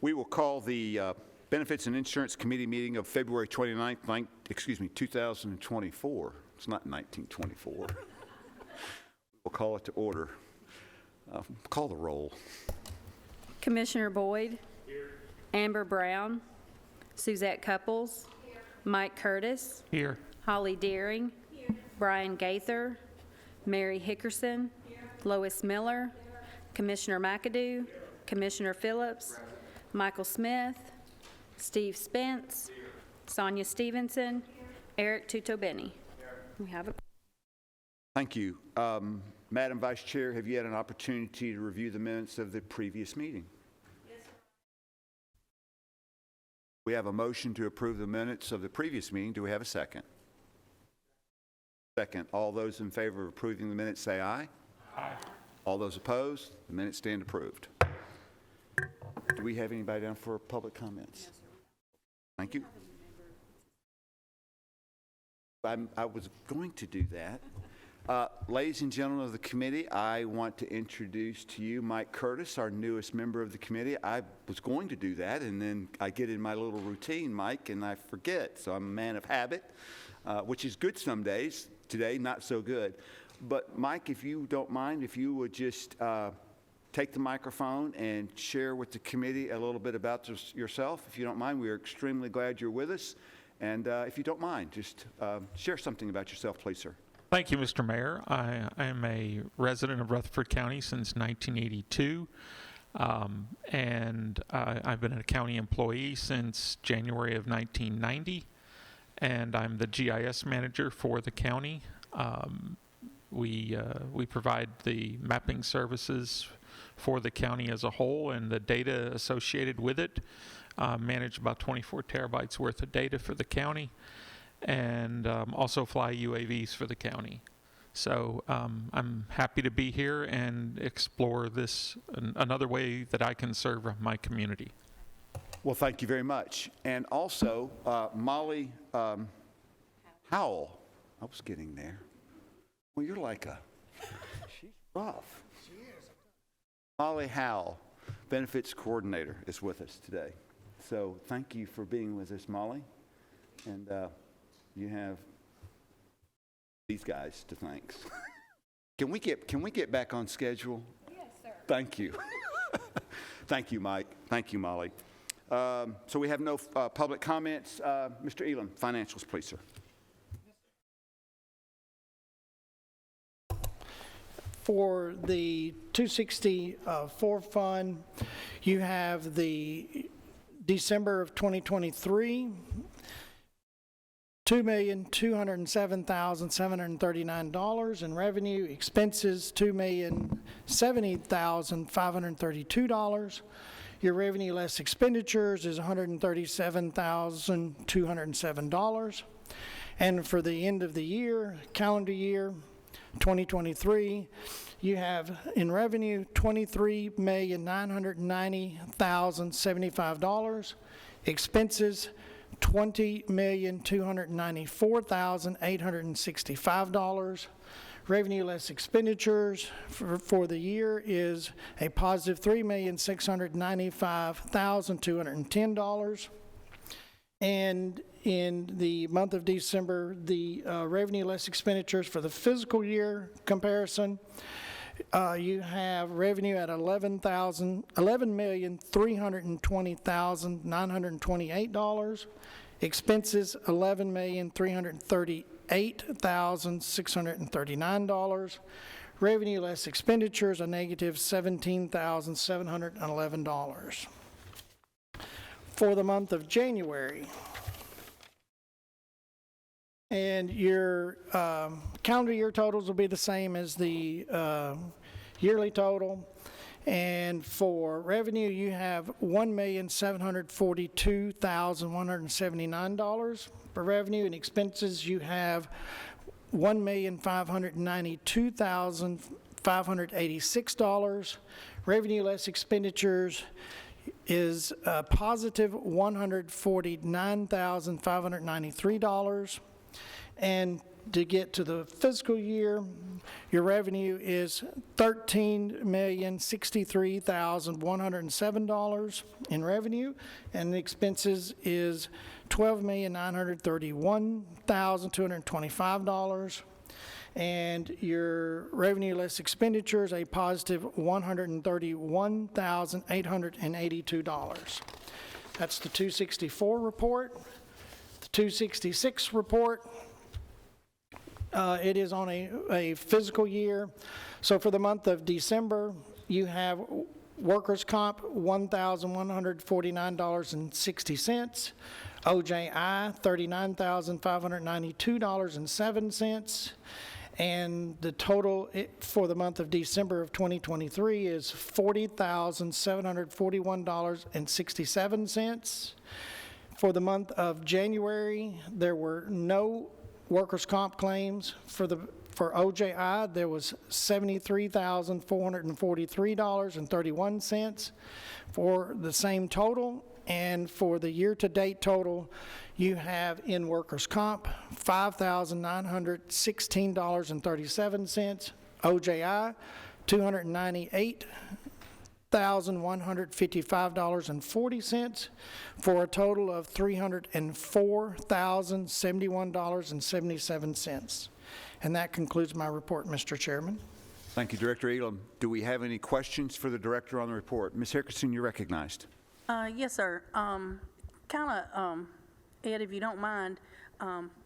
We will call the Benefits and Insurance Committee meeting of February 29th, 2024. It's not 1924. We'll call it to order. Call the roll. Commissioner Boyd. Here. Amber Brown. Suzette Couples. Here. Mike Curtis. Here. Holly Deering. Here. Brian Gaither. Mary Hickerson. Here. Lois Miller. Here. Commissioner McAdoo. Here. Commissioner Phillips. Here. Michael Smith. Steve Spence. Here. Sonia Stevenson. Here. Eric Tutobeni. We have a. Thank you. Madam Vice Chair, have you had an opportunity to review the minutes of the previous meeting? Yes, sir. We have a motion to approve the minutes of the previous meeting. Do we have a second? Second. All those in favor of approving the minutes say aye. Aye. All those opposed? The minutes stand approved. Do we have anybody down for public comments? Yes, sir. Thank you. I was going to do that. Ladies and gentlemen of the committee, I want to introduce to you Mike Curtis, our newest member of the committee. I was going to do that, and then I get in my little routine, Mike, and I forget. So I'm a man of habit, which is good some days. Today, not so good. But Mike, if you don't mind, if you would just take the microphone and share with the committee a little bit about yourself. If you don't mind, we are extremely glad you're with us. And if you don't mind, just share something about yourself, please, sir. Thank you, Mr. Mayor. I am a resident of Rutherford County since 1982, and I've been a county employee since January of 1990, and I'm the GIS manager for the county. We provide the mapping services for the county as a whole and the data associated with it. Manage about 24 terabytes worth of data for the county, and also fly UAVs for the county. So I'm happy to be here and explore this another way that I can serve my community. Well, thank you very much. And also, Molly Howell. I was getting there. Well, you're like she's rough. She is. Molly Howell, Benefits Coordinator, is with us today. So thank you for being with us, Molly. And you have these guys to thank. Can we get back on schedule? Yes, sir. Thank you. Thank you, Mike. Thank you, Molly. So we have no public comments. Mr. Elam, financials, please, sir. For the 264 fund, you have the December of 2023, $2,207,739 in revenue. Expenses, $2,070,532. Your revenue less expenditures is $137,207. And for the end of the year, calendar year 2023, you have in revenue $23,990,075, expenses $20,294,865, revenue less expenditures for the year is a positive $3,695,210. And in the month of December, the revenue less expenditures for the fiscal year comparison, you have revenue at $11,320,928, expenses $11,338,639, revenue less expenditures a negative $17,711. For the month of January, and your calendar year totals will be the same as the yearly total. And for revenue, you have $1,742,179 for revenue, and expenses you have $1,592,586. Revenue less expenditures is a positive $149,593. And to get to the fiscal year, your revenue is $13,063,107 in revenue, and the expenses is $12,931,225. And your revenue less expenditures, a positive $131,882. That's the 264 report. The 266 report, it is on a fiscal year. So for the month of December, you have workers' comp, $1,149.60. OJI, $39,592.07. And the total for the month of December of 2023 is $40,741.67. For the month of January, there were no workers' comp claims. For OJI, there was $73,443.31 for the same total. And for the year-to-date total, you have in workers' comp $5,916.37, OJI $298,155.40, for a total of $304,071.77. And that concludes my report, Mr. Chairman. Thank you, Director Elam. Do we have any questions for the director on the report? Ms. Hickerson, you're recognized. Yes, sir. Ed, if you don't mind,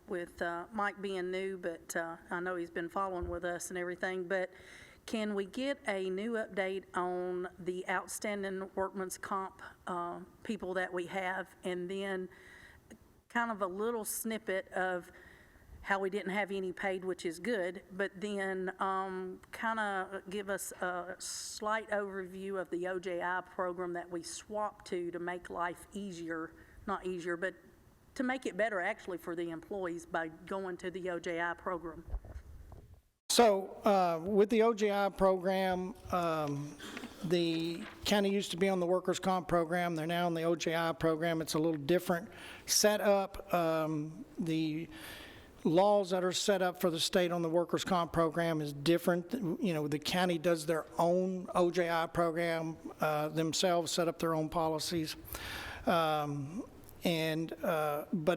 with Mike being new, but I know he's been following with us and everything, but can we get a new update on the outstanding workman's comp people that we have, and then kind of a little snippet of how we didn't have any paid, which is good, but then kind of give us a slight overview of the OJI program that we swapped to make life easier, not easier, but to make it better actually for the employees by going to the OJI program. So with the OJI program, the county used to be on the workers' comp program. They're now on the OJI program. It's a little different setup. The laws that are set up for the state on the workers' comp program is different. You know, the county does their own OJI program themselves, set up their own policies. But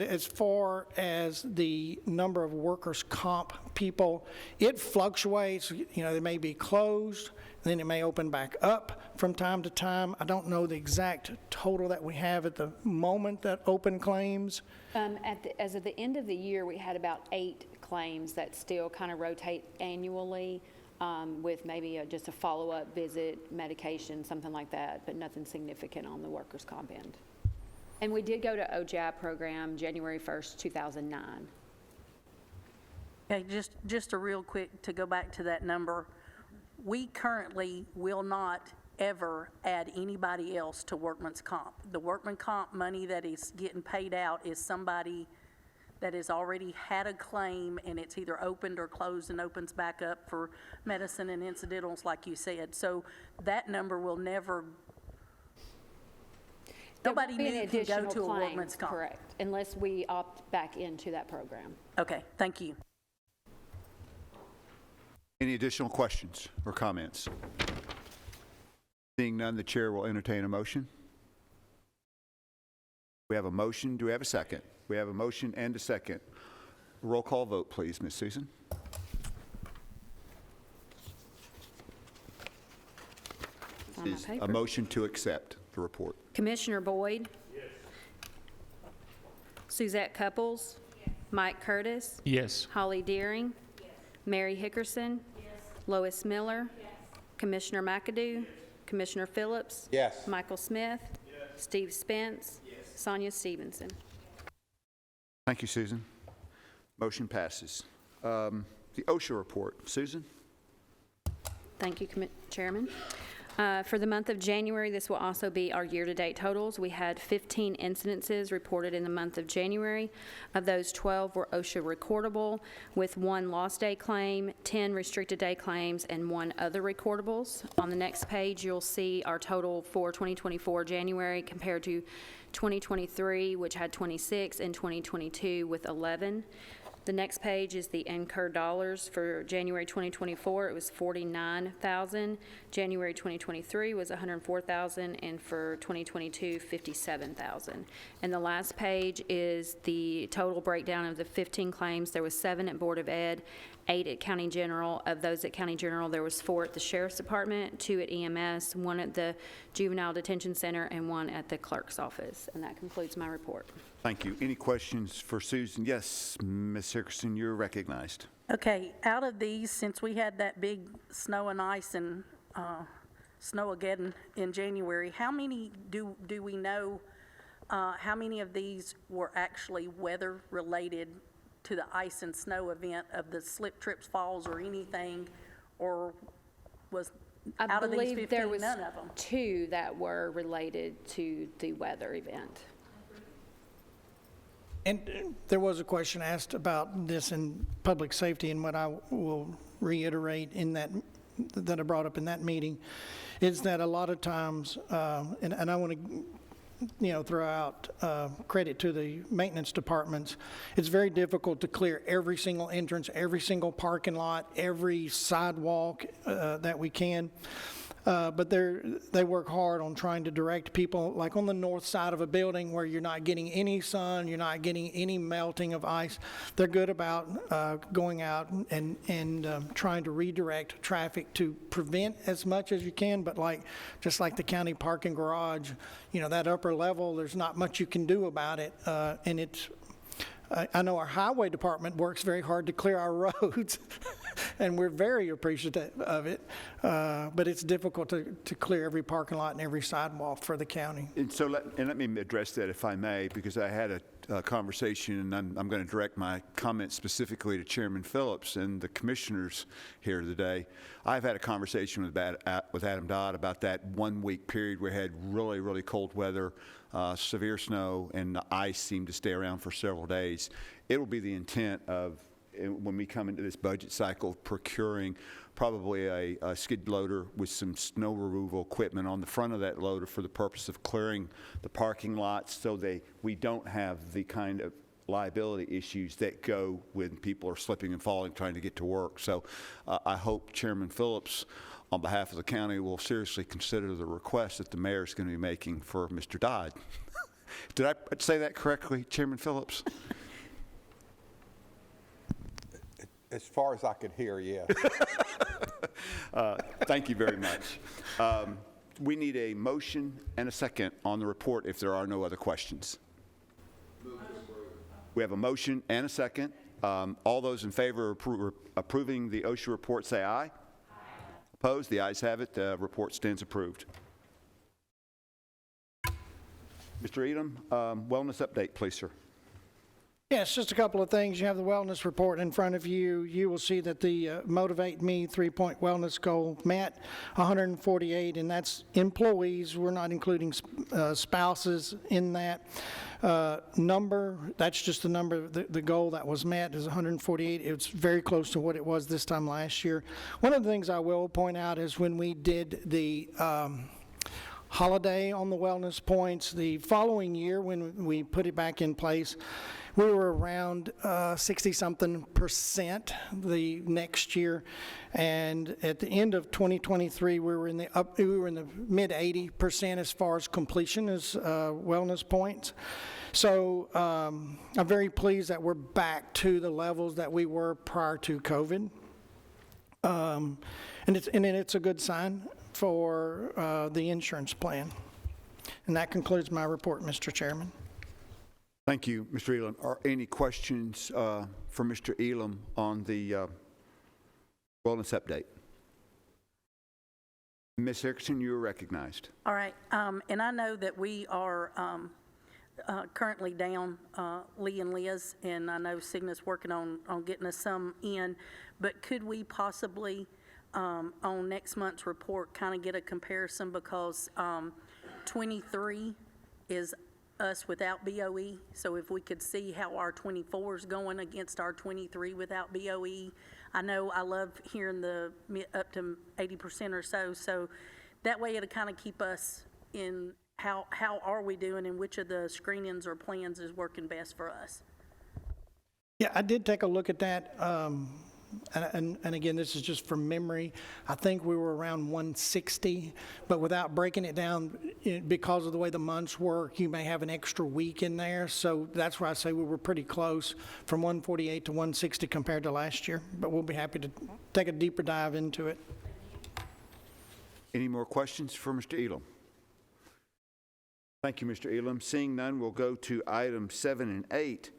as far as the number of workers' comp people, it fluctuates. You know, they may be closed, then it may open back up from time to time. I don't know the exact total that we have at the moment that open claims. As of the end of the year, we had about 8 claims that still kind of rotate annually with maybe just a follow-up visit, medication, something like that, but nothing significant on the workers' comp end. And we did go to OJI program January 1st, 2009. Okay, just a real quick to go back to that number. We currently will not ever add anybody else to workman's comp. The workman comp money that is getting paid out is somebody that has already had a claim and it's either opened or closed and opens back up for medicine and incidentals, like you said. So that number will never, nobody new can go to a workman's comp. Correct, unless we opt back into that program. Okay, thank you. Any additional questions or comments? Seeing none, the chair will entertain a motion. We have a motion. Do we have a second? We have a motion and a second. Roll call vote, please, Ms. Susan. This is a motion to accept the report. Commissioner Boyd? Yes. Suzette Couples? Yes. Mike Curtis? Yes. Holly Deering? Yes. Mary Hickerson? Yes. Lois Miller? Yes. Commissioner McAdoo? Yes. Commissioner Phillips? Yes. Michael Smith? Yes. Steve Spence? Yes. Sonia Stevenson? Thank you, Susan. Motion passes. The OSHA report. Susan? Thank you, Chairman. For the month of January, this will also be our year-to-date totals. We had 15 incidences reported in the month of January. Of those, 12 were OSHA recordable, with 1 lost day claim, 10 restricted day claims, and 1 other recordables. On the next page, you'll see our total for 2024 January compared to 2023, which had 26, and 2022 with 11. The next page is the incurred dollars. For January 2024, it was $49,000. January 2023 was $104,000, and for 2022, $57,000. And the last page is the total breakdown of the 15 claims. There was 7 at Board of Ed, 8 at County General. Of those at County General, there was 4 at the Sheriff's Department, 2 at EMS, 1 at the Juvenile Detention Center, and 1 at the Clerk's Office. And that concludes my report. Thank you. Any questions for Susan? Yes, Ms. Hickerson, you're recognized. Okay, out of these, since we had that big snow and ice and Snowmageddon in January, how many do we know, how many of these were actually weather-related to the ice and snow event of the slip, trips, falls, or anything, or was out of these 15, I believe there was none of them? 2 that were related to the weather event. And there was a question asked about this in public safety, and what I will reiterate in that I brought up in that meeting is that a lot of times, and I want to throw out credit to the maintenance departments, it's very difficult to clear every single entrance, every single parking lot, every sidewalk that we can. But they work hard on trying to direct people, like on the north side of a building where you're not getting any sun, you're not getting any melting of ice. They're good about going out and trying to redirect traffic to prevent as much as you can. But just like the county parking garage, that upper level, there's not much you can do about it. And it's, I know our highway department works very hard to clear our roads, and we're very appreciative of it, but it's difficult to clear every parking lot and every sidewalk for the county. And so let me address that, if I may, because I had a conversation, and I'm going to direct my comments specifically to Chairman Phillips and the commissioners here today. I've had a conversation with Adam Dodd about that 1 week period where we had really, really cold weather, severe snow, and the ice seemed to stay around for several days. It will be the intent of, when we come into this budget cycle, procuring probably a skid loader with some snow removal equipment on the front of that loader for the purpose of clearing the parking lots so we don't have the kind of liability issues that go when people are slipping and falling trying to get to work. So I hope Chairman Phillips, on behalf of the county, will seriously consider the request that the mayor is going to be making for Mr. Dodd. Did I say that correctly, Chairman Phillips? As far as I could hear, yeah. Thank you very much. We need a motion and a second on the report if there are no other questions. We have a motion and a second. All those in favor of approving the OSHA report say aye. Aye. Opposed? The ayes have it. The report stands approved. Mr. Edom, wellness update, please, sir. Yes, just a couple of things. You have the wellness report in front of you. You will see that the Motivate Me 3-point wellness goal met 148, and that's employees. We're not including spouses in that number. That's just the number. The goal that was met is 148. It's very close to what it was this time last year. One of the things I will point out is when we did the holiday on the wellness points, the following year when we put it back in place, we were around 60-something% the next year, and at the end of 2023, we were in the mid 80% as far as completion as wellness points. So I'm very pleased that we're back to the levels that we were prior to COVID, and it's a good sign for the insurance plan. And that concludes my report, Mr. Chairman. Thank you, Mr. Elam. Are any questions for Mr. Elam on the wellness update? Ms. Hickerson, you are recognized. All right, and I know that we are currently down Lee and Liz, and I know Cigna's working on getting us some in, but could we possibly, on next month's report, kind of get a comparison, because 23 is us without BOE, so if we could see how our 24 is going against our 23 without BOE. I know I love hearing the up to 80% or so that way it'll kind of keep us in how are we doing and which of the screenings or plans is working best for us. Yeah, I did take a look at that, and again, this is just from memory. I think we were around 160, but without breaking it down, because of the way the months work, you may have an extra week in there, so that's why I say we were pretty close, from 148 to 160 compared to last year, but we'll be happy to take a deeper dive into it. Any more questions for Mr. Elam? Thank you, Mr. Elam. Seeing none, we'll go to items 7 and 8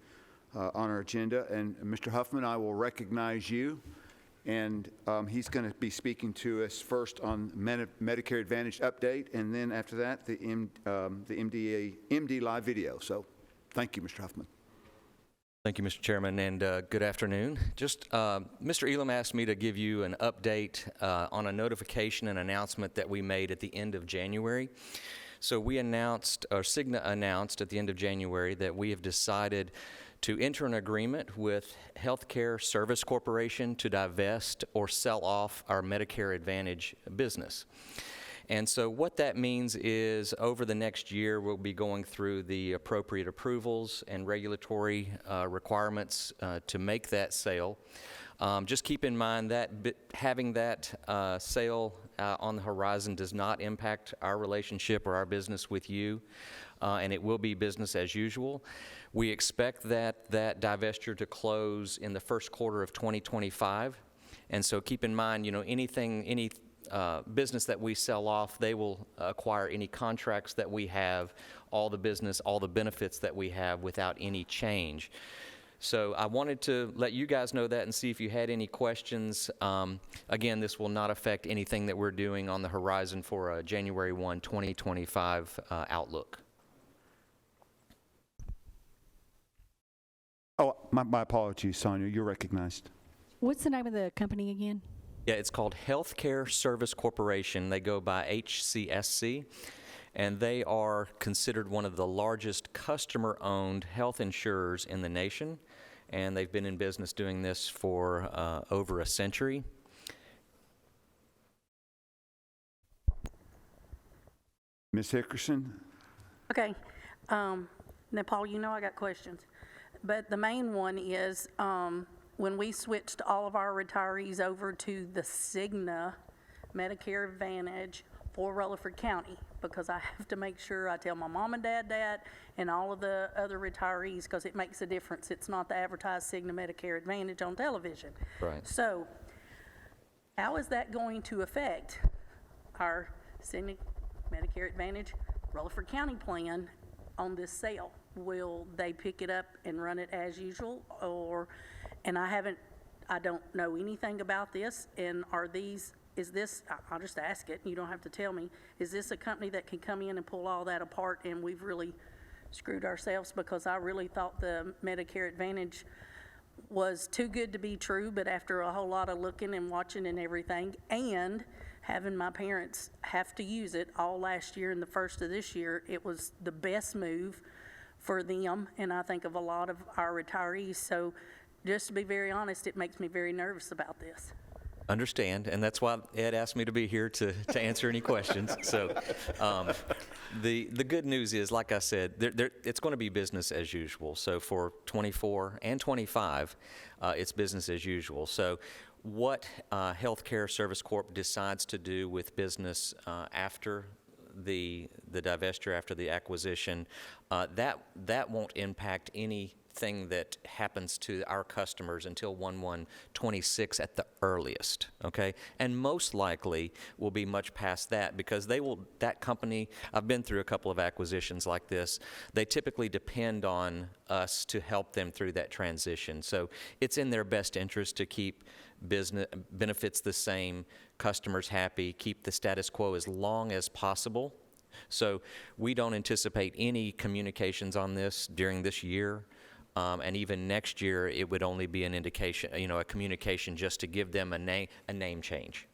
on our agenda. And Mr. Huffman, I will recognize you. And he's going to be speaking to us first on Medicare Advantage update, and then after that, the MDLive video. So thank you, Mr. Huffman. Thank you, Mr. Chairman, and good afternoon. Just, Mr. Elam asked me to give you an update on a notification and announcement that we made at the end of January. So we announced, or Cigna announced at the end of January, that we have decided to enter an agreement with Healthcare Service Corporation to divest or sell off our Medicare Advantage business. And so what that means is over the next year, we'll be going through the appropriate approvals and regulatory requirements to make that sale. Just keep in mind that having that sale on the horizon does not impact our relationship or our business with you, and it will be business as usual. We expect that divestiture to close in the first quarter of 2025, and so keep in mind, any business that we sell off, they will acquire any contracts that we have, all the business, all the benefits that we have without any change. So I wanted to let you guys know that and see if you had any questions. Again, this will not affect anything that we're doing on the horizon for a January 1, 2025 outlook. Oh, my apologies, Sonia. You're recognized. What's the name of the company again? Yeah, it's called Healthcare Service Corporation. They go by HCSC, and they are considered one of the largest customer-owned health insurers in the nation, and they've been in business doing this for over a century. Ms. Hickerson? Okay. Now, Paul, I got questions. But the main one is when we switched all of our retirees over to the Cigna Medicare Advantage for Rutherford County, because I have to make sure I tell my mom and dad that and all of the other retirees, because it makes a difference. It's not the advertised Cigna Medicare Advantage on television. Right. So how is that going to affect our Cigna Medicare Advantage Rutherford County plan on this sale? Will they pick it up and run it as usual, and I don't know anything about this, and is this, I'll just ask it, you don't have to tell me, is this a company that can come in and pull all that apart and we've really screwed ourselves? Because I really thought the Medicare Advantage was too good to be true, but after a whole lot of looking and watching and everything, and having my parents have to use it all last year and the first of this year, it was the best move for them, and I think of a lot of our retirees. So just to be very honest, it makes me very nervous about this. Understand, and that's why Ed asked me to be here to answer any questions. So the good news is, like I said, it's going to be business as usual. So for 24 and 25, it's business as usual. So what Healthcare Service Corp decides to do with business after the divestiture, after the acquisition, that won't impact anything that happens to our customers until 1/1/26 at the earliest, okay? And most likely will be much past that, because that company, I've been through a couple of acquisitions like this, they typically depend on us to help them through that transition. So it's in their best interest to keep business benefits the same, customers happy, keep the status quo as long as possible. So we don't anticipate any communications on this during this year, and even next year it would only be an indication, a communication just to give them a name change.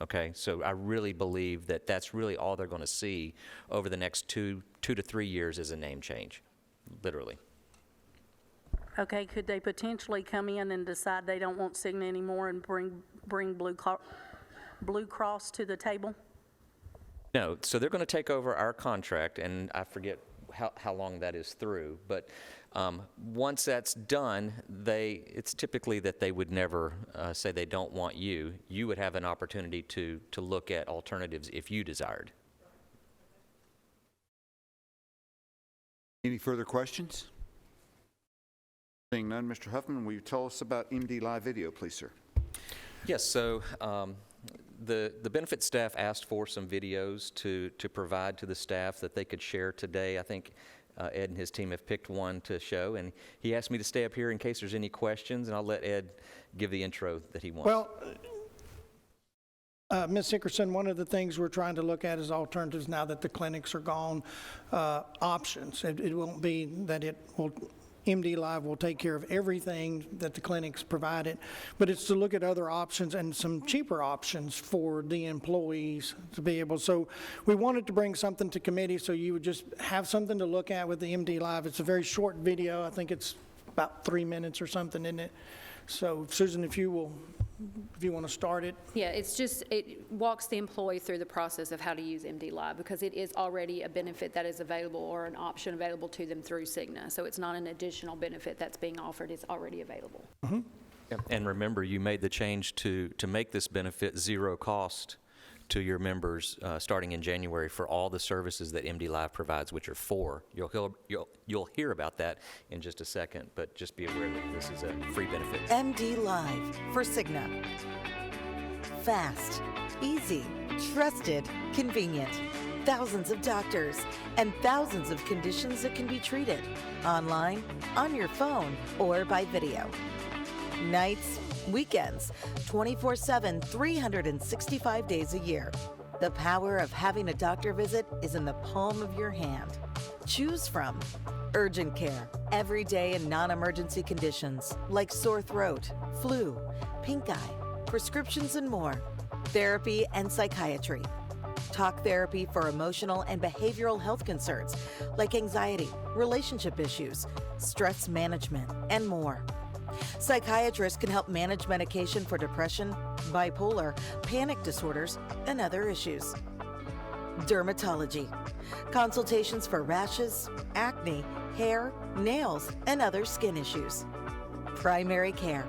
Okay, so I really believe that that's really all they're going to see over the next two to 3 years is a name change, literally. Okay, could they potentially come in and decide they don't want Cigna anymore and bring Blue Cross to the table? No, so they're going to take over our contract, and I forget how long that is through, but Once that's done, it's typically that they would never say they don't want you. You would have an opportunity to look at alternatives if you desired. Any further questions? Seeing none, Mr. Huffman, will you tell us about MDLive video, please, sir? Yes, so the benefit staff asked for some videos to provide to the staff that they could share today. I think Ed and his team have picked one to show, and he asked me to stay up here in case there's any questions, and I'll let Ed give the intro that he wants. Well, Ms. Hickerson, one of the things we're trying to look at is alternatives now that the clinics are gone, options. It won't be that MDLive will take care of everything that the clinics provided, but it's to look at other options and some cheaper options for the employees to be able. So we wanted to bring something to committee so you would just have something to look at with the MDLive. It's a very short video. I think it's about 3 minutes or something, isn't it? So Susan, if you want to start it. Yeah, it walks the employee through the process of how to use MDLive, because it is already a benefit that is available or an option available to them through Cigna. So it's not an additional benefit that's being offered, it's already available. Mm-hmm. And remember, you made the change to make this benefit zero cost to your members starting in January for all the services that MDLive provides, which are 4. You'll hear about that in just a second, but just be aware that this is a free benefit. MDLive for Cigna. Fast, easy, trusted, convenient. Thousands of doctors and thousands of conditions that can be treated online, on your phone, or by video. Nights, weekends, 24/7, 365 days a year. The power of having a doctor visit is in the palm of your hand. Choose from urgent care, everyday and non-emergency conditions like sore throat, flu, pink eye, prescriptions and more. Therapy and psychiatry. Talk therapy for emotional and behavioral health concerns like anxiety, relationship issues, stress management, and more. Psychiatrists can help manage medication for depression, bipolar, panic disorders, and other issues. Dermatology. Consultations for rashes, acne, hair, nails, and other skin issues. Primary care.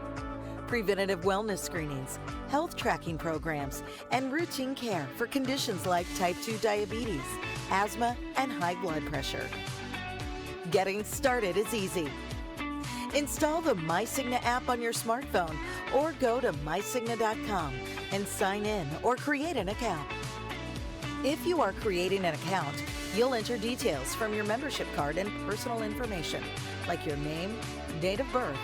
Preventative wellness screenings, health tracking programs, and routine care for conditions like type 2 diabetes, asthma, and high blood pressure. Getting started is easy. Install the MyCigna app on your smartphone or go to mycigna.com and sign in or create an account. If you are creating an account, you'll enter details from your membership card and personal information, like your name, date of birth,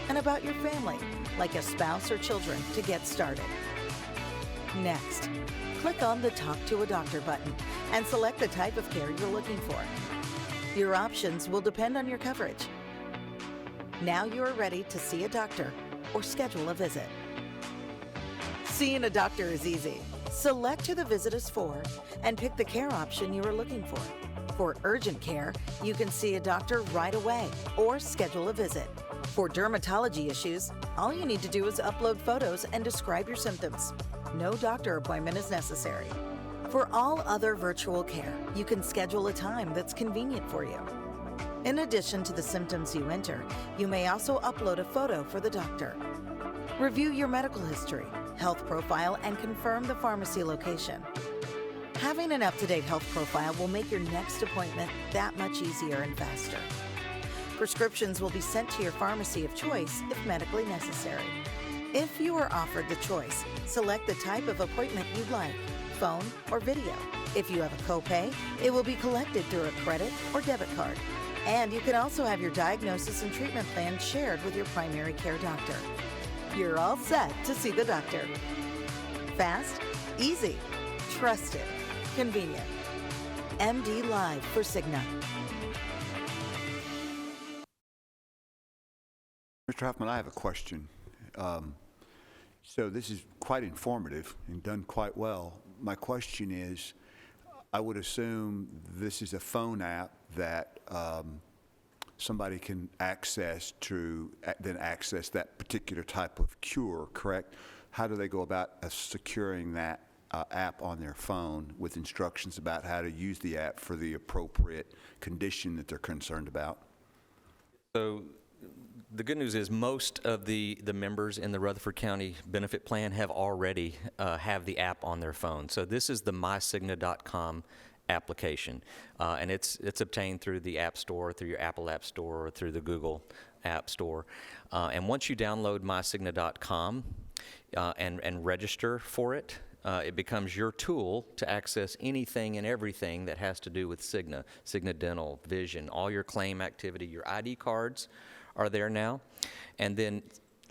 and about your family, like a spouse or children, to get started. Next, click on the Talk to a Doctor button and select the type of care you're looking for. Your options will depend on your coverage. Now you are ready to see a doctor or schedule a visit. Seeing a doctor is easy. Select who the visit is for and pick the care option you are looking for. For urgent care, you can see a doctor right away or schedule a visit. For dermatology issues, all you need to do is upload photos and describe your symptoms. No doctor appointment is necessary. For all other virtual care, you can schedule a time that's convenient for you. In addition to the symptoms you enter, you may also upload a photo for the doctor. Review your medical history, health profile, and confirm the pharmacy location. Having an up-to-date health profile will make your next appointment that much easier and faster. Prescriptions will be sent to your pharmacy of choice if medically necessary. If you are offered the choice, select the type of appointment you'd like, phone or video. If you have a copay, it will be collected through a credit or debit card. And you can also have your diagnosis and treatment plan shared with your primary care doctor. You're all set to see the doctor. Fast, easy, trusted, convenient. MDLive for Cigna. Mr. Hoffman, I have a question. So this is quite informative and done quite well. My question is, I would assume this is a phone app that somebody can access to then access that particular type of cure, correct? How do they go about securing that app on their phone with instructions about how to use the app for the appropriate condition that they're concerned about? So the good news is most of the members in the Rutherford County benefit plan have already have the app on their phone. So this is the mycigna.com application, and it's obtained through the App Store, through your Apple App Store, or through the Google App Store. And once you download mycigna.com and register for it, it becomes your tool to access anything and everything that has to do with Cigna, Cigna Dental, Vision, all your claim activity. Your ID cards are there now. And then,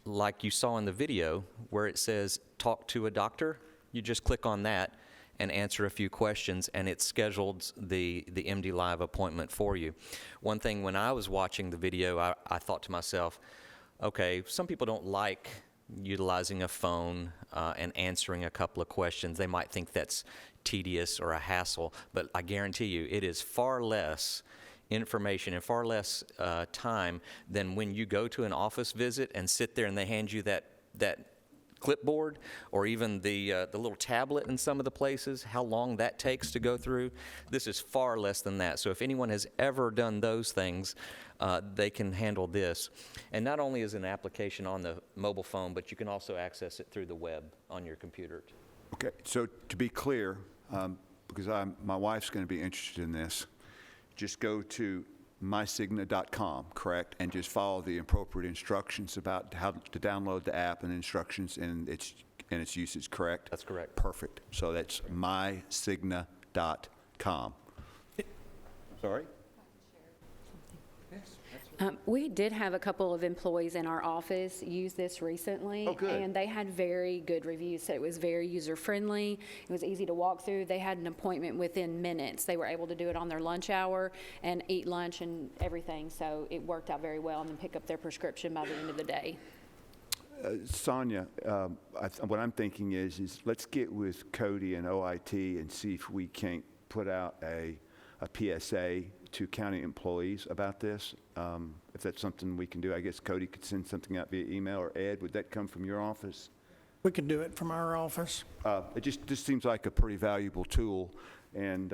like you saw in the video, where it says talk to a doctor, you just click on that and answer a few questions, and it schedules the MDLive appointment for you. One thing, when I was watching the video, I thought to myself, okay, some people don't like utilizing a phone and answering a couple of questions. They might think that's tedious or a hassle, but I guarantee you it is far less information and far less time than when you go to an office visit and sit there and they hand you that clipboard or even the little tablet in some of the places, how long that takes to go through. This is far less than that. So if anyone has ever done those things, they can handle this. And not only is it an application on the mobile phone, but you can also access it through the web on your computer. Okay, so to be clear, because my wife's going to be interested in this, just go to mycigna.com, correct, and just follow the appropriate instructions about how to download the app and instructions and its usage, correct? That's correct. Perfect. So that's mycigna.com. Sorry? We did have a couple of employees in our office use this recently. Oh, good. And they had very good reviews. So it was very user-friendly. It was easy to walk through. They had an appointment within minutes. They were able to do it on their lunch hour and eat lunch and everything. So it worked out very well, and then pick up their prescription by the end of the day. Sonia, what I'm thinking is let's get with Cody and OIT and see if we can't put out a PSA to county employees about this. If that's something we can do, I guess Cody could send something out via email, or Ed, would that come from your office? We could do it from our office. It just seems like a pretty valuable tool, and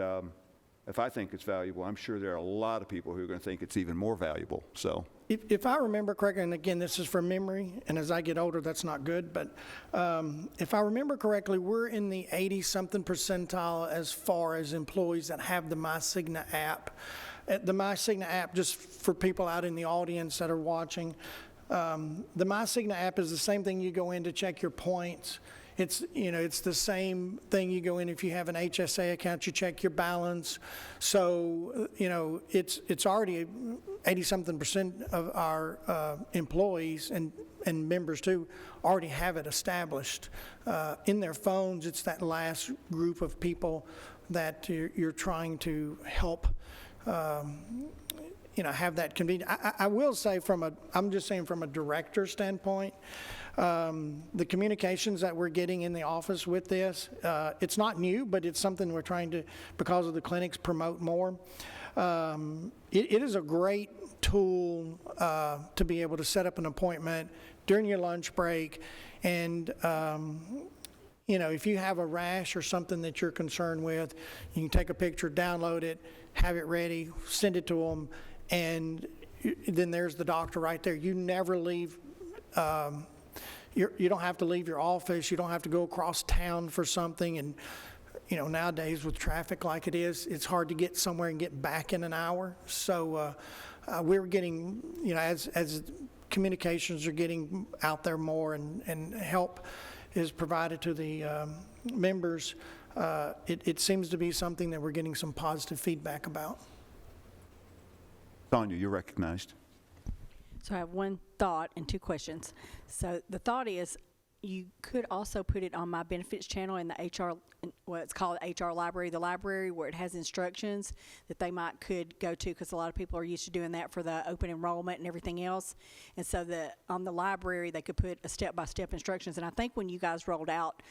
if I think it's valuable, I'm sure there are a lot of people who are going to think it's even more valuable. So, If I remember correctly, and again, this is from memory, and as I get older, that's not good, but if I remember correctly, we're in the 80-something percentile as far as employees that have the MyCigna app. The MyCigna app, just for people out in the audience that are watching, the MyCigna app is the same thing you go in to check your points. It's the same thing you go in if you have an HSA account, you check your balance. So, it's already 80-something% of our employees and members too already have it established in their phones. It's that last group of people that you're trying to help have that convenience. I will say I'm just saying from a director standpoint, the communications that we're getting in the office with this, it's not new, but it's something we're trying to, because of the clinics, promote more. It is a great tool to be able to set up an appointment during your lunch break, and if you have a rash or something that you're concerned with, you can take a picture, download it, have it ready, send it to them, and then there's the doctor right there. You never leave. You don't have to leave your office. You don't have to go across town for something. And nowadays with traffic like it is, it's hard to get somewhere and get back in an hour. So we're getting, as communications are getting out there more and help is provided to the members, it seems to be something that we're getting some positive feedback about. Sonia, you're recognized. So I have one thought and two questions. So the thought is, you could also put it on my benefits channel in the HR, it's called HR library, the library where it has instructions that they could go to, because a lot of people are used to doing that for the open enrollment and everything else. And so on the library, they could put a step-by-step instructions. And I think when you guys rolled out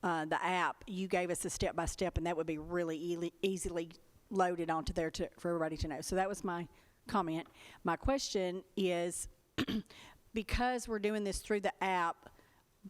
the app, you gave us a step-by-step, and that would be really easily loaded onto there for everybody to know. So that was my comment. My question is, because we're doing this through the app,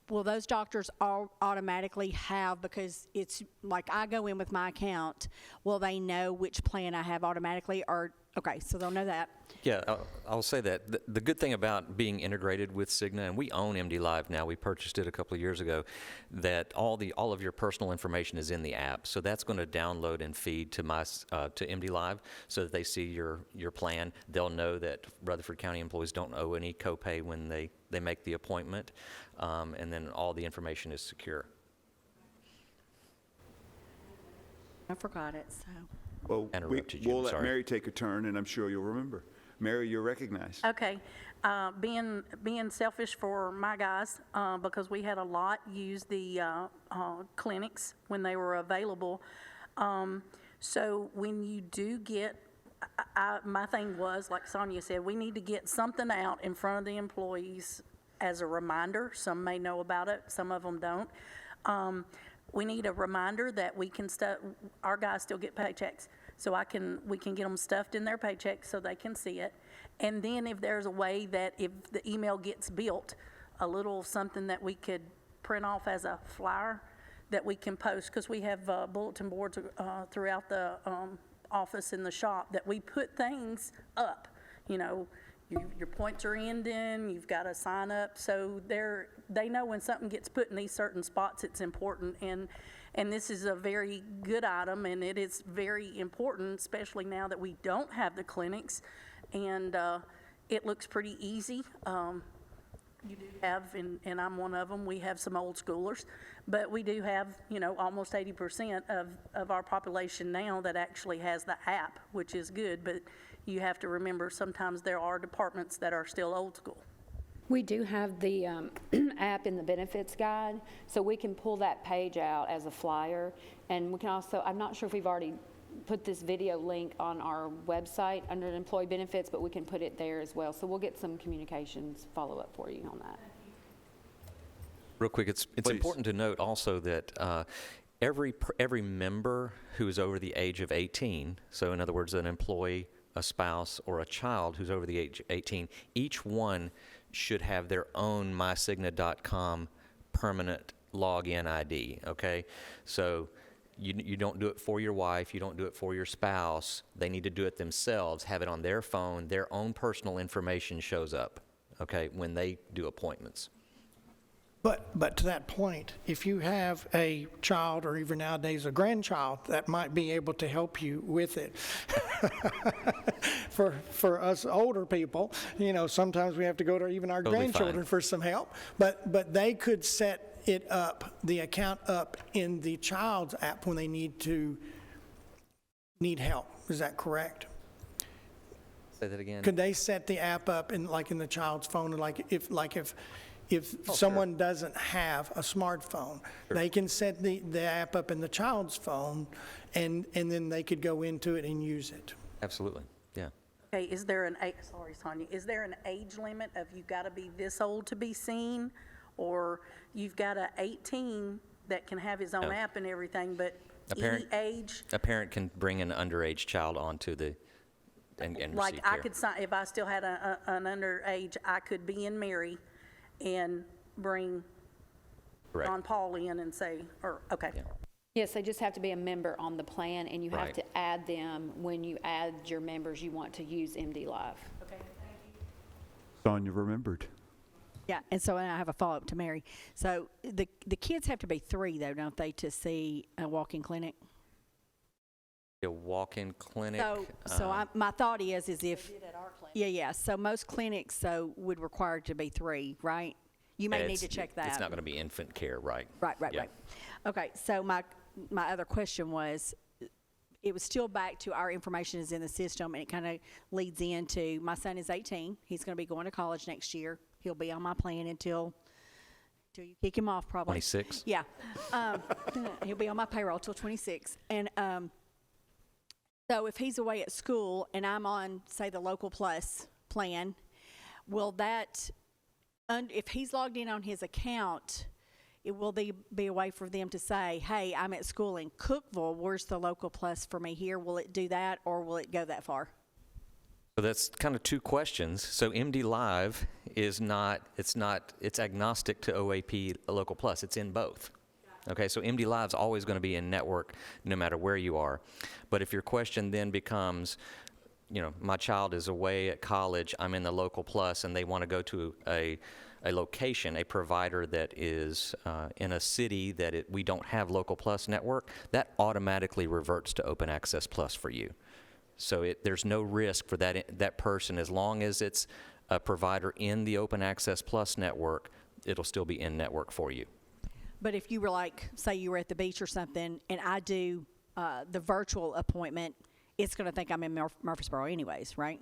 will those doctors all automatically have, because it's like I go in with my account, will they know which plan I have automatically, or Okay, so they'll know that. Yeah, I'll say that. The good thing about being integrated with Cigna, and we own MDLive now, we purchased it a couple of years ago, that all of your personal information is in the app. So that's going to download and feed to MDLive so that they see your plan. They'll know that Rutherford County employees don't owe any copay when they make the appointment, and then all the information is secure. I forgot it, so. Well, Interrupted you, we'll I'm let sorry. Mary take a turn, and I'm sure you'll remember. Mary, you're recognized. Okay, being selfish for my guys, because we had a lot use the clinics when they were available. So when you do get, my thing was, like Sonia said, we need to get something out in front of the employees as a reminder. Some may know about it, some of them don't. We need a reminder that we can our guys still get paychecks. So we can get them stuffed in their paychecks so they can see it. And then if there's a way that if the email gets built, a little something that we could print off as a flyer that we can post, because we have bulletin boards throughout the office in the shop that we put things up. You know, your points are ending, you've got to sign up. So they know when something gets put in these certain spots, it's important. And this is a very good item, and it is very important, especially now that we don't have the clinics. And it looks pretty easy. You do have, and I'm one of them, we have some old schoolers, but we do have, almost 80% of our population now that actually has the app, which is good. But you have to remember, sometimes there are departments that are still old school. We do have the app in the benefits guide, so we can pull that page out as a flyer. And we can also, I'm not sure if we've already put this video link on our website under employee benefits, but we can put it there as well. So we'll get some communications follow-up for you on that. Real quick, it's important to note also that every member who is over the age of 18, so in other words, an employee, a spouse, or a child who's over the age of 18, each one should have their own mycigna.com permanent login ID, okay? So you don't do it for your wife, you don't do it for your spouse. They need to do it themselves, have it on their phone. Their own personal information shows up, okay, when they do appointments. But to that point, if you have a child or even nowadays a grandchild that might be able to help you with it. For us older people, sometimes we have to go to even our Totally grandchildren fine. for some help. But they could set it up, the account up in the child's app when they need help. Is that correct? Say that again. Could they set the app up in the child's phone, and if Oh, someone doesn't have a smartphone, they can set the app up in the child's phone, and then they could go into it and use it. Absolutely, yeah. Okay, is there an age limit of you've got to be this old to be seen? Or you've got a 18 that can have his own No. app and everything, but A any age? A parent can bring an underage child onto and Like receive I care. could sign, if I still had an underage, I could be in Mary and bring Correct. John Paul in and say, okay. Yeah. Yes, they just have to be a member on the plan, and you have Right. to add them when you add your members you want to use MDLive. Sonia remembered. Yeah, and so I have a follow-up to Mary. So the kids have to be 3, though, don't they, to see a walk-in clinic? A walk-in clinic. My thought is if. Yeah, so most clinics, would require to be 3, right? You may need to check that. It's not going to be infant care, right? Right. Yeah. Okay, so my other question was, it was still back to our information is in the system, and it kind of leads into, my son is 18. He's going to be going to college next year. He'll be on my plan until you kick him off, probably. 26? Yeah. He'll be on my payroll till 26. And so if he's away at school and I'm on, say, the Local Plus plan, will that, if he's logged in on his account, will there be a way for them to say, hey, I'm at school in Cookville, where's the Local Plus for me here? Will it do that, or will it go that far? So that's kind of 2 questions. So MDLive is it's agnostic to OAP Local Plus. It's in both. Okay, so MDLive is always going to be in network no matter where you are. But if your question then becomes, my child is away at college, I'm in the Local Plus, and they want to go to a location, a provider that is in a city that we don't have Local Plus network, that automatically reverts to Open Access Plus for you. So there's no risk for that person. As long as it's a provider in the Open Access Plus network, it'll still be in network for you. But if you were like, say you were at the beach or something, and I do the virtual appointment, it's going to think I'm in Murfreesboro anyways, right?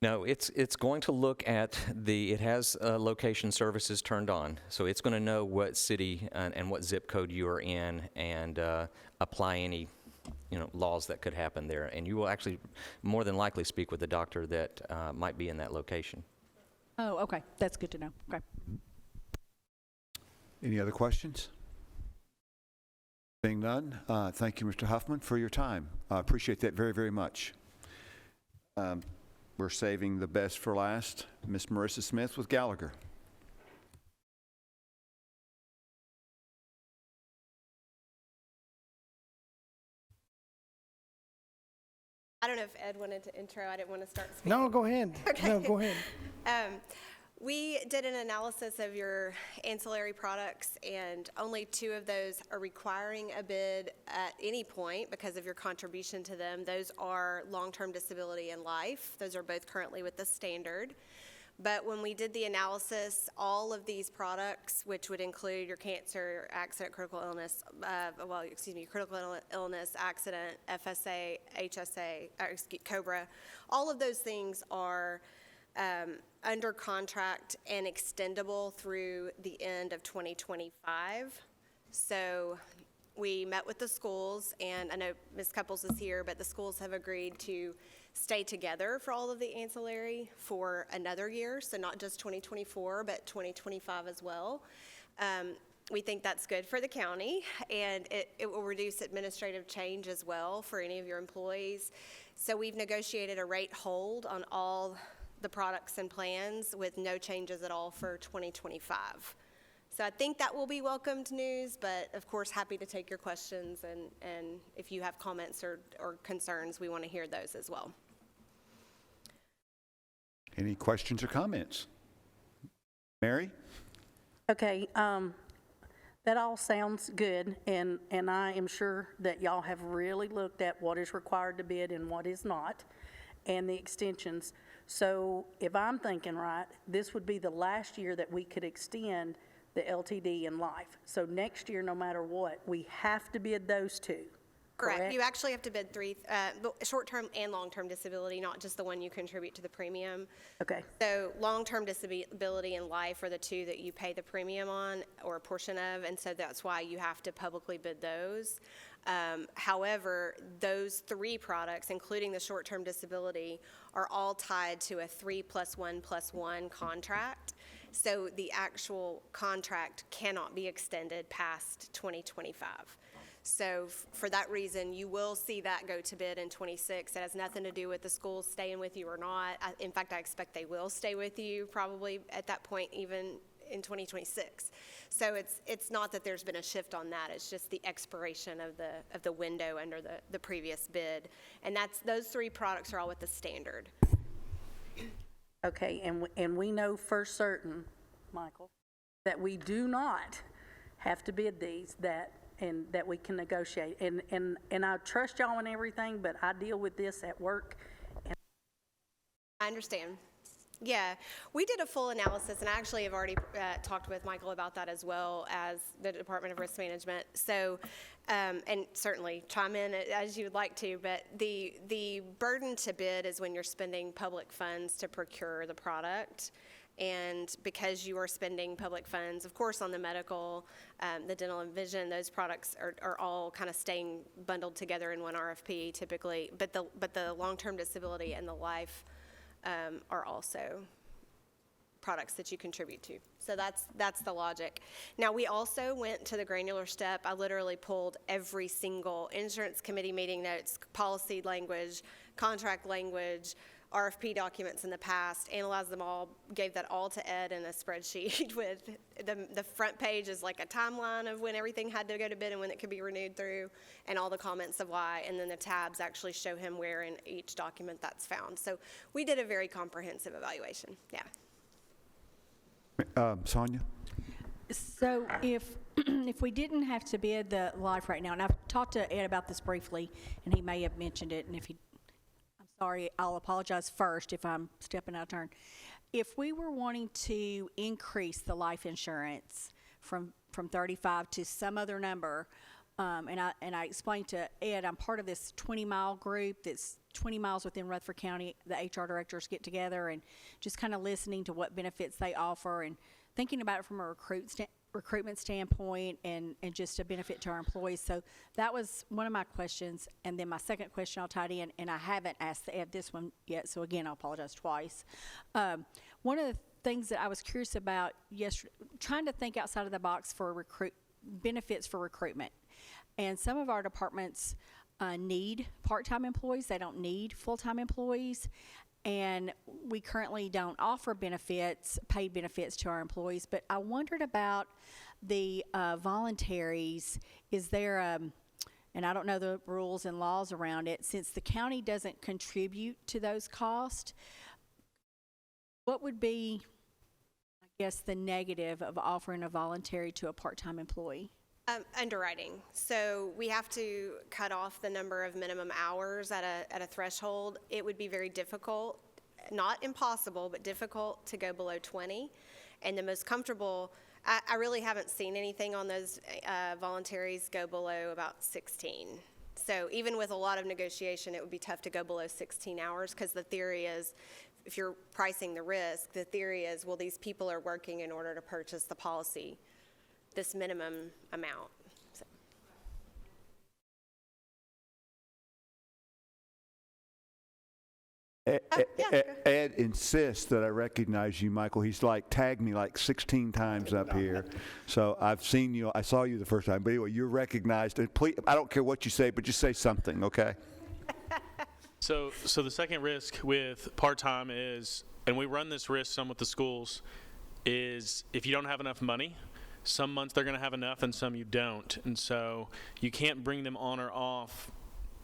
No, it's going to look at it has location services turned on. So it's going to know what city and what zip code you are in and apply any laws that could happen there. And you will actually more than likely speak with the doctor that might be in that location. Oh, okay. That's good to know. Okay. Any other questions? Being none, thank you, Mr. Huffman, for your time. I appreciate that very, very much. We're saving the best for last. Ms. Marissa Smith with Gallagher. I don't know if Ed wanted to intro. I didn't want to start speaking. No, go ahead. Okay. No, go ahead. We did an analysis of your ancillary products, and only 2 of those are requiring a bid at any point because of your contribution to them. Those are long-term disability and life. Those are both currently with the standard. But when we did the analysis, all of these products, which would include your cancer, accident, critical illness, critical illness, accident, FSA, HSA, COBRA, all of those things are under contract and extendable through the end of 2025. So we met with the schools, and I know Ms. Couples is here, but the schools have agreed to stay together for all of the ancillary for another year, so not just 2024, but 2025 as well. We think that's good for the county, and it will reduce administrative change as well for any of your employees. So we've negotiated a rate hold on all the products and plans with no changes at all for 2025. So I think that will be welcomed news, but of course happy to take your questions, and if you have comments or concerns, we want to hear those as well. Any questions or comments? Mary? Okay, that all sounds good, and I am sure that y'all have really looked at what is required to bid and what is not, and the extensions. So if I'm thinking right, this would be the last year that we could extend the LTD and life. So next year, no matter what, we have to bid those 2. Correct. You actually have to bid 3, short-term and long-term disability, not just the one you contribute to the premium. Okay. So long-term disability and life are the 2 that you pay the premium on or a portion of, and so that's why you have to publicly bid those. However, those 3 products, including the short-term disability, are all tied to a 3+1+1 contract. So the actual contract cannot be extended past 2025. So for that reason, you will see that go to bid in 26. It has nothing to do with the schools staying with you or not. In fact, I expect they will stay with you probably at that point, even in 2026. So it's not that there's been a shift on that. It's just the expiration of the window under the previous bid. And those 3 products are all with the standard. Okay, and we know for certain, Michael, that we do not have to bid these, and that we can negotiate. And I trust y'all and everything, but I deal with this at work. I understand. Yeah, we did a full analysis, and I actually have already talked with Michael about that as well as the Department of Risk Management. So, and certainly chime in as you would like to, but the burden to bid is when you're spending public funds to procure the product. And because you are spending public funds, of course, on the medical, the dental and vision, those products are all kind of staying bundled together in one RFP typically. But the long-term disability and the life are also products that you contribute to. So that's the logic. Now, we also went to the granular step. I literally pulled every single insurance committee meeting notes, policy language, contract language, RFP documents in the past, analyzed them all, gave that all to Ed in a spreadsheet with the front page is like a timeline of when everything had to go to bid and when it could be renewed through, and all the comments of why, and then the tabs actually show him where in each document that's found. So we did a very comprehensive evaluation, yeah. Sonia? So if we didn't have to bid the life right now, and I've talked to Ed about this briefly, and he may have mentioned it, and if he, I'm sorry, I'll apologize first if I'm stepping out of turn. If we were wanting to increase the life insurance from 35 to some other number, and I explained to Ed, I'm part of this 20-mile group that's 20 miles within Rutherford County. The HR directors get together and just kind of listening to what benefits they offer and thinking about it from a recruitment standpoint and just a benefit to our employees. So that was one of my questions. And then my second question I'll tie it in, and I haven't asked Ed this one yet, so again, I apologize twice. One of the things that I was curious about yesterday, trying to think outside of the box for benefits for recruitment. And some of our departments need part-time employees. They don't need full-time employees. And we currently don't offer benefits, paid benefits to our employees. But I wondered about the voluntaries. Is there, and I don't know the rules and laws around it, since the county doesn't contribute to those costs, what would be, I guess, the negative of offering a voluntary to a part-time employee? Underwriting. So we have to cut off the number of minimum hours at a threshold. It would be very difficult, not impossible, but difficult to go below 20. And the most comfortable, I really haven't seen anything on those voluntaries go below about 16. So even with a lot of negotiation, it would be tough to go below 16 hours because the theory is, if you're pricing the risk, the theory is, well, these people are working in order to purchase the policy, this minimum amount. So. Ed insists that I recognize you, Michael. He's like tagged me like 16 times up here. So I've seen you. I saw you the first time. But anyway, you're recognized. And please, I don't care what you say, but just say something, okay? So the second risk with part-time is, and we run this risk some with the schools, is if you don't have enough money, some months they're going to have enough and some you don't. And so you can't bring them on or off,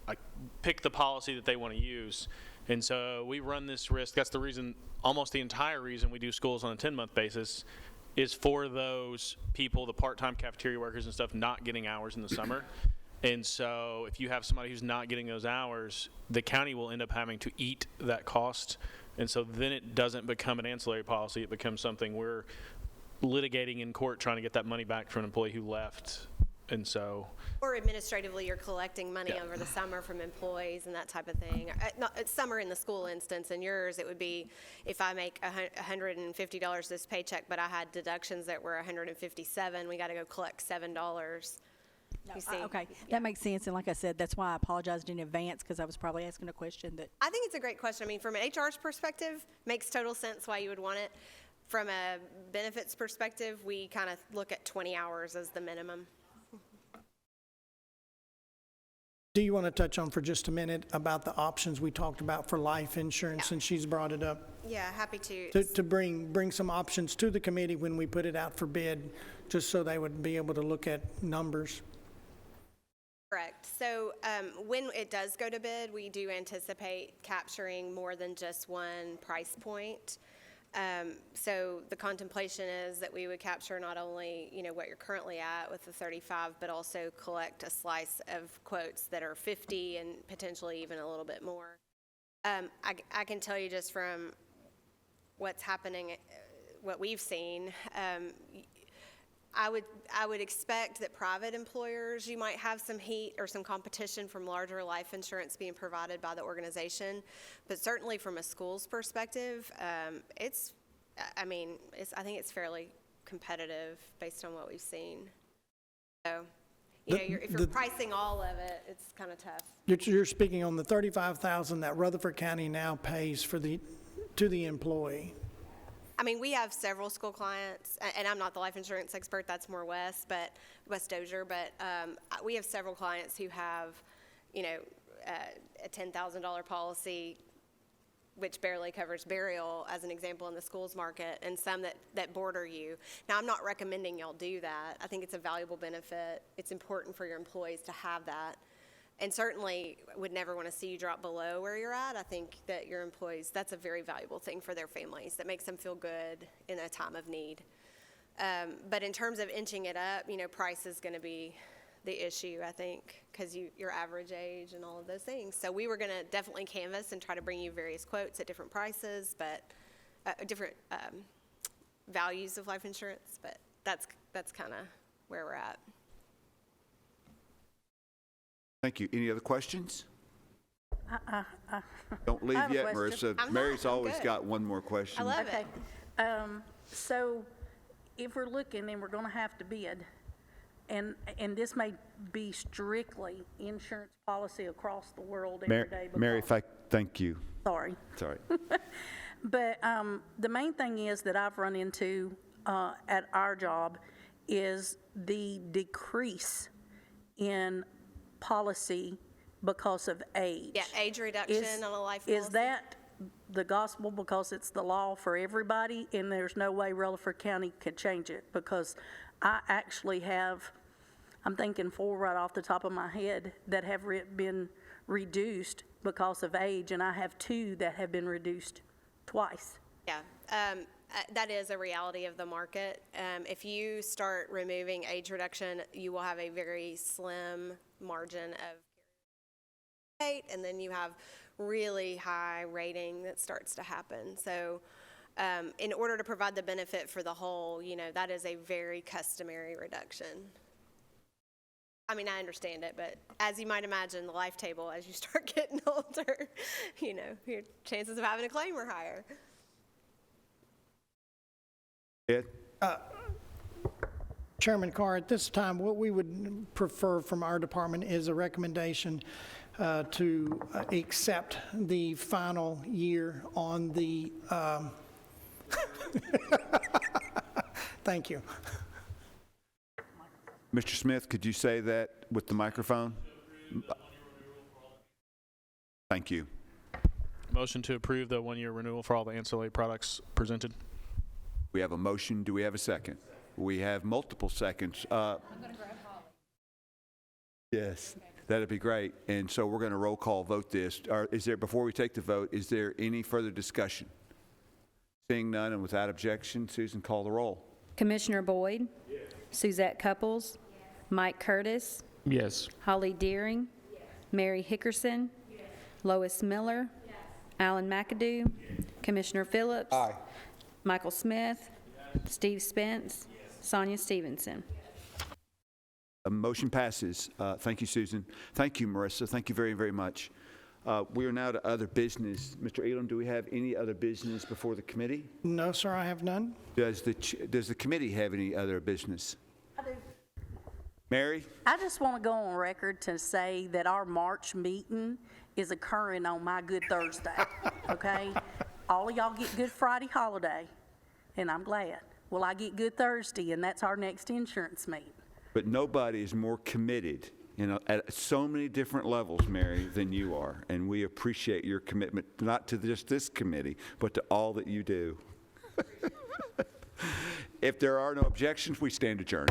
like pick the policy that they want to use. And so we run this risk. That's the reason, almost the entire reason we do schools on a 10-month basis is for those people, the part-time cafeteria workers and stuff, not getting hours in the summer. And so if you have somebody who's not getting those hours, the county will end up having to eat that cost. And so then it doesn't become an ancillary policy. It becomes something we're litigating in court trying to get that money back from an employee who left. And so, or administratively, you're collecting money over the summer from employees and that type of thing. It's summer in the school instance. In yours, it would be if I make $150 this paycheck, but I had deductions that were $157, we got to go collect $7. You see? Okay, that makes sense. And like I said, that's why I apologized in advance, because I was probably asking a question that. I think it's a great question. I mean, from an HR's perspective, makes total sense why you would want it. From a benefits perspective, we kind of look at 20 hours as the minimum. Do you want to touch on for just a minute about the options we talked about for life insurance, since she's brought it up? Yeah, happy to. To bring some options to the committee when we put it out for bid, just so they would be able to look at numbers. Correct. So when it does go to bid, we do anticipate capturing more than just one price point. So the contemplation is that we would capture not only, what you're currently at with the 35, but also collect a slice of quotes that are 50 and potentially even a little bit more. I can tell you just from what's happening, what we've seen, I would expect that private employers, you might have some heat or some competition from larger life insurance being provided by the organization, but certainly from a school's perspective, I think it's fairly competitive based on what we've seen. So, if you're pricing all of it, it's kind of tough. You're speaking on the $35,000 that Rutherford County now pays to the employee. I mean, we have several school clients, and I'm not the life insurance expert, that's more Wes Dozier, but we have several clients who have, a $10,000 policy which barely covers burial, as an example, in the schools market, and some that border you. Now, I'm not recommending y'all do that. I think it's a valuable benefit. It's important for your employees to have that. And certainly would never want to see you drop below where you're at. I think that your employees, that's a very valuable thing for their families. That makes them feel good in a time of need. But in terms of inching it up, price is going to be the issue, I think, because your average age and all of those things. So we were going to definitely canvass and try to bring you various quotes at different prices, but different values of life insurance. But that's kind of where we're at. Thank you. Any other questions? Don't leave have a yet, question. Marissa. Mary's always got one more question. I love Okay. it. So if we're looking and we're going to have to bid, and this may be strictly insurance policy across the world every day. Mary, thank you. Sorry. Sorry. But the main thing is that I've run into at our job is the decrease in policy because of age. Yeah, age reduction on a life policy. Is that the gospel because it's the law for everybody and there's no way Rutherford County could change it? Because I actually have, I'm thinking 4 right off the top of my head that have been reduced because of age, and I have 2 that have been reduced twice. Yeah, that is a reality of the market. If you start removing age reduction, you will have a very slim margin of rate, and then you have really high rating that starts to happen. So in order to provide the benefit for the whole, that is a very customary reduction. I mean, I understand it, but as you might imagine, the life table, as you start getting older, your chances of having a claim are higher. Ed? Chairman Carr, at this time, what we would prefer from our department is a recommendation to accept the final year on the, thank you. Mr. Smith, could you say that with the microphone? Thank you. Motion to approve the 1-year renewal for all the ancillary products presented. We have a motion. Do we have a second? We have multiple seconds. I'm going to grab Holly. Yes, that'd be great. And so we're going to roll call vote this. Before we take the vote, is there any further discussion? Seeing none and without objection, Susan, call the roll. Commissioner Boyd? Yes. Suzette Couples? Yes. Mike Curtis? Yes. Holly Deering? Yes. Mary Hickerson? Yes. Lois Miller? Yes. Alan McAdoo? Yes. Commissioner Phillips? Aye. Michael Smith? Yes. Steve Spence? Yes. Sonia Stevenson? A motion passes. Thank you, Susan. Thank you, Marissa. Thank you very, very much. We are now to other business. Mr. Elam, do we have any other business before the committee? No, sir, I have none. Does the committee have any other business? I do. Mary? I just want to go on record to say that our March meeting is occurring on my Good Thursday, okay? All of y'all get Good Friday holiday, and I'm glad. Well, I get Good Thursday, and that's our next insurance meeting. But nobody is more committed at so many different levels, Mary, than you are. And we appreciate your commitment, not to just this committee, but to all that you do. If there are no objections, we stand adjourned.